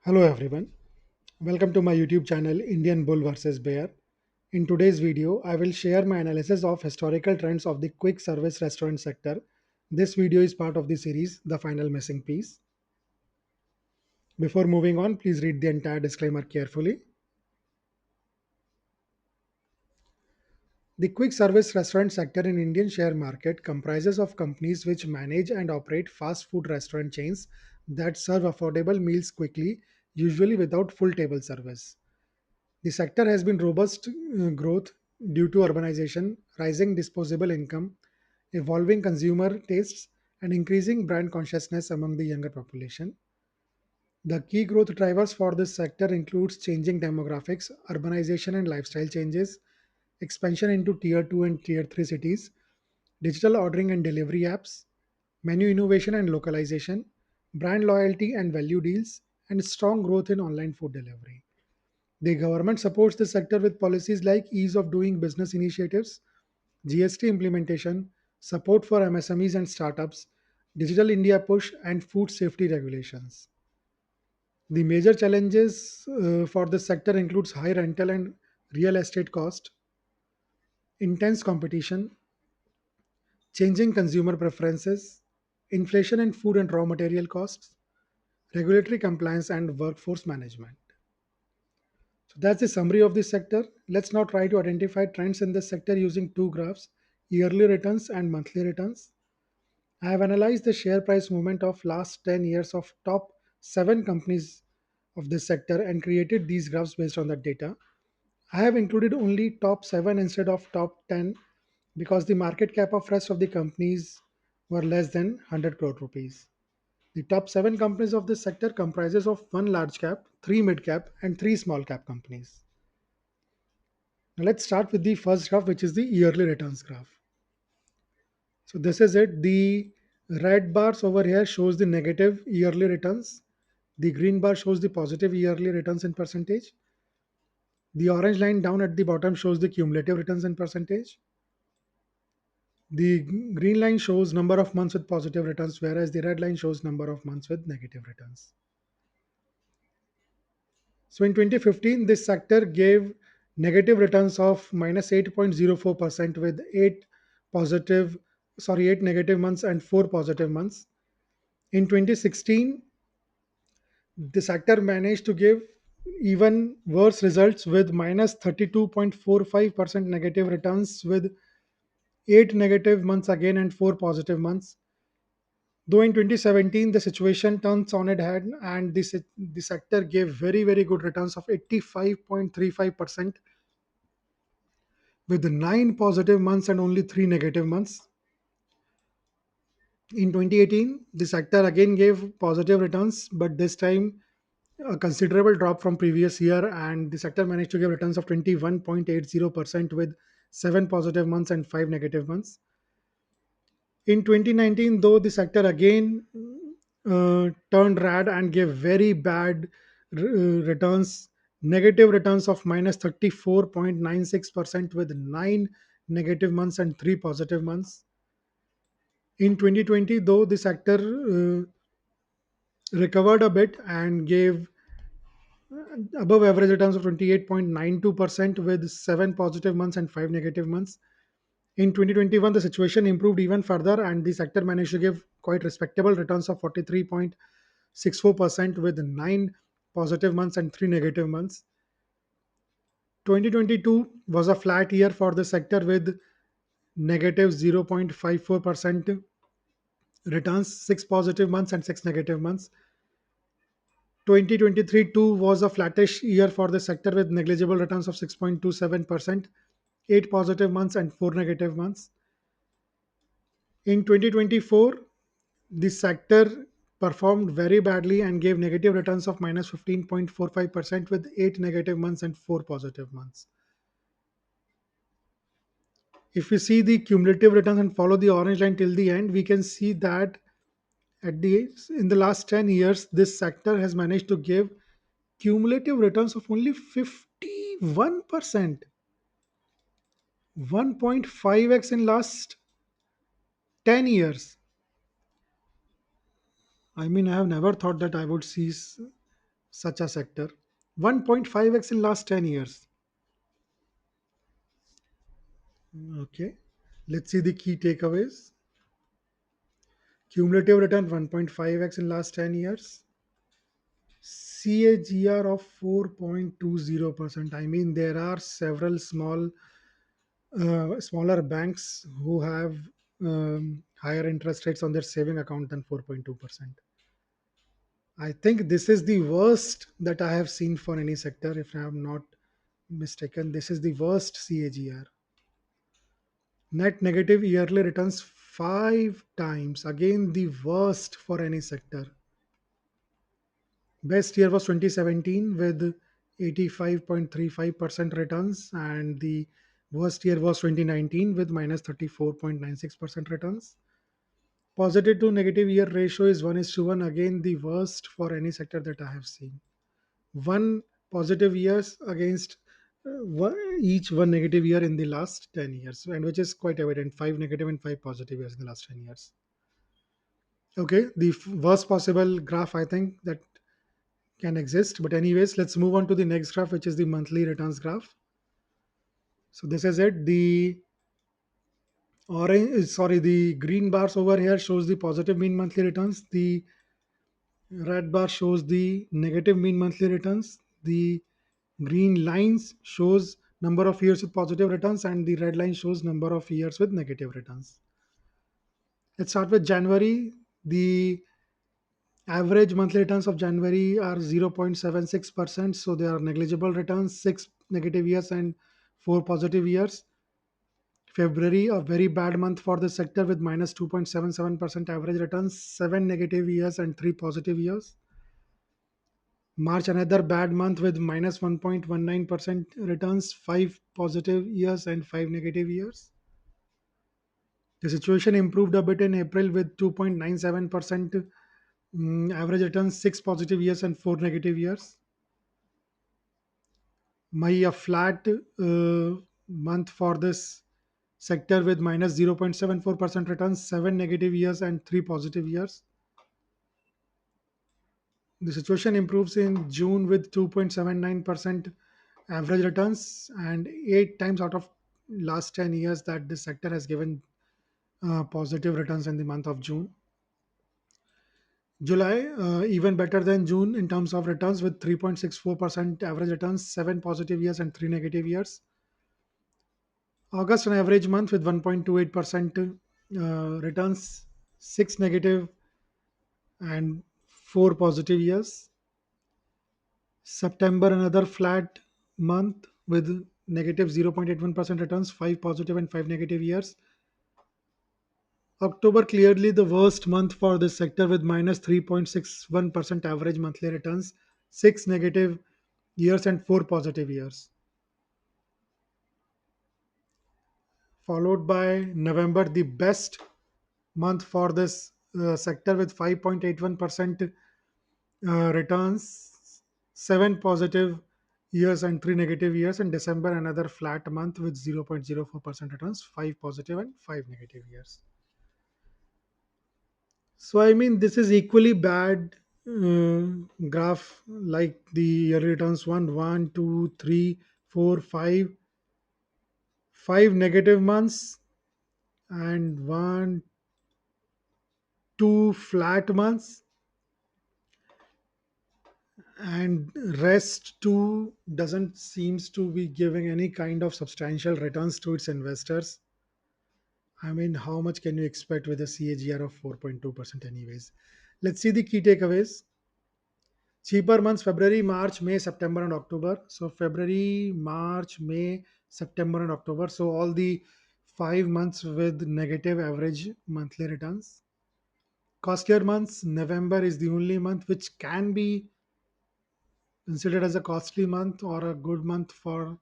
Hello everyone, welcome to my YouTube channel Indian Bull vs Bear. In today's video, I will share my analysis of historical trends of the quick service restaurant sector. This video is part of the series The Final Missing Piece. Before moving on, please read the entire disclaimer carefully. The quick service restaurant sector in Indian share market comprises of companies which manage and operate fast food restaurant chains that serve affordable meals quickly, usually without full table service. The sector has been robust growth due to urbanization, rising disposable income, evolving consumer tastes, and increasing brand consciousness among the younger population. The key growth drivers for this sector includes changing demographics, urbanization and lifestyle changes, expansion into tier 2 and tier 3 cities, digital ordering and delivery apps, menu innovation and localization, brand loyalty and value deals, and strong growth in online food delivery. The government supports the sector with policies like ease of doing business initiatives, GST implementation, support for MSMEs and startups, Digital India push, and food safety regulations. The major challenges for this sector includes high rental and real estate cost, intense competition, changing consumer preferences, inflation in food and raw material costs, regulatory compliance, and workforce management. So that's the summary of this sector. Let's now try to identify trends in this sector using two graphs, yearly returns and monthly returns. I have analyzed the share price movement of last 10 years of top 7 companies of this sector and created these graphs based on that data. I have included only top 7 instead of top 10 because the market cap of rest of the companies were less than 100 crore rupees. The top 7 companies of this sector comprises of 1 large cap, 3 mid cap and 3 small cap companies. Now let's start with the first graph, which is the yearly returns graph. So this is it. The red bars over here shows the negative yearly returns. The green bar shows the positive yearly returns in percentage. The orange line down at the bottom shows the cumulative returns in percentage. The green line shows number of months with positive returns, whereas the red line shows number of months with negative returns. So in 2015, this sector gave negative returns of minus 8.04% with 8 negative months and 4 positive months. In 2016, the sector managed to give even worse results with minus 32.45% negative returns with 8 negative months again and 4 positive months. Though in 2017 the situation turns on its head and the sector gave very good returns of 85.35% with 9 positive months and only 3 negative months. In 2018, the sector again gave positive returns, but this time a considerable drop from previous year, and the sector managed to give returns of 21.80% with 7 positive months and 5 negative months. In 2019, though, the sector again turned red and gave very bad returns, negative returns of minus 34.96% with 9 negative months and 3 positive months. In 2020, though, the sector recovered a bit and gave above average returns of 28.92% with 7 positive months and 5 negative months. In 2021, the situation improved even further and the sector managed to give quite respectable returns of 43.64% with 9 positive months and 3 negative months. 2022 was a flat year for the sector with negative 0.54% returns, 6 positive months and 6 negative months. 2023 too was a flattish year for the sector with negligible returns of 6.27%, 8 positive months and 4 negative months. In 2024, the sector performed very badly and gave negative returns of minus 15.45% with 8 negative months and 4 positive months. If we see the cumulative returns and follow the orange line till the end, we can see that in the last 10 years, this sector has managed to give cumulative returns of only 51%, 1.5x in last 10 years. I mean, I have never thought that I would see such a sector. 1.5x in last 10 years. Okay. Let's see the key takeaways. Cumulative return 1.5x in last 10 years. CAGR of 4.20%. I mean, there are several smaller banks who have higher interest rates on their saving account than 4.2%. I think this is the worst that I have seen for any sector. If I am not mistaken, this is the worst CAGR. Net negative yearly returns 5 times. Again, the worst for any sector. Best year was 2017 with 85.35% returns, and the worst year was 2019 with minus 34.96% returns. Positive to negative year ratio is 1 is to 1, again the worst for any sector that I have seen. One positive years against each one negative year in the last 10 years, and which is quite evident, 5 negative and 5 positive years in the last 10 years. Okay, the worst possible graph I think that can exist. But anyways, let's move on to the next graph, which is the monthly returns graph. So this is it. The the green bars over here shows the positive mean monthly returns. The red bar shows the negative mean monthly returns. The green lines shows number of years with positive returns, and the red line shows number of years with negative returns. Let's start with January. The average monthly returns of January are 0.76%, so they are negligible returns, 6 negative years and 4 positive years. February, a very bad month for the sector with minus 2.77% average returns, 7 negative years and 3 positive years. March, another bad month with minus 1.19% returns, 5 positive years and 5 negative years. The situation improved a bit in April with 2.97% average returns, 6 positive years and 4 negative years. May, a flat month for this sector with minus 0.74% returns, 7 negative years and 3 positive years. The situation improves in June with 2.79% average returns, and 8 times out of last 10 years that this sector has given positive returns in the month of June. July, even better than June in terms of returns with 3.64% average returns, 7 positive years and 3 negative years. August, an average month with 1.28% returns, 6 negative and 4 positive years. September, another flat month with negative 0.81% returns, 5 positive and 5 negative years. October, clearly the worst month for this sector with minus 3.61% average monthly returns, 6 negative years and 4 positive years. Followed by November, the best month for this sector with 5.81% returns, 7 positive years and 3 negative years. And December, another flat month with 0.04% returns, 5 positive and 5 negative years. So I mean, this is equally bad graph like the yearly returns one, 2, 3, 4, 5, 5 negative months and 1, 2 flat months, and rest two doesn't seems to be giving any kind of substantial returns to its investors. I mean, how much can you expect with a CAGR of 4.2% anyways? Let's see the key takeaways. Cheaper months: February, March, May, September, and October. So February, March, May, September, and October. So all the 5 months with negative average monthly returns. Costlier months: November is the only month which can be considered as a costly month or a good month for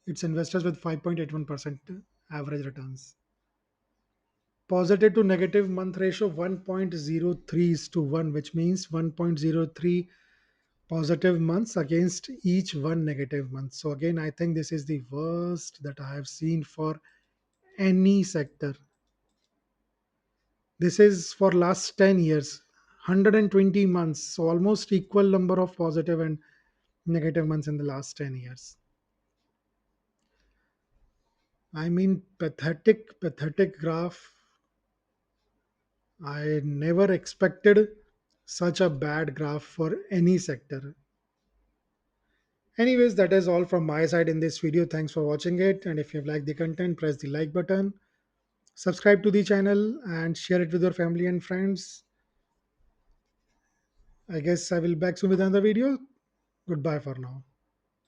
its investors with 5.81% average returns. Positive to negative month ratio 1.03 is to 1, which means 1.03 positive months against each one negative month. So again, I think this is the worst that I have seen for any sector. This is for last 10 years. 120 months, so almost equal number of positive and negative months in the last 10 years. I mean, pathetic graph. I never expected such a bad graph for any sector. Anyways, that is all from my side in this video. Thanks for watching it. And if you've liked the content, press the like button, subscribe to the channel, and share it with your family and friends. I guess I will back soon with another video. Goodbye for now.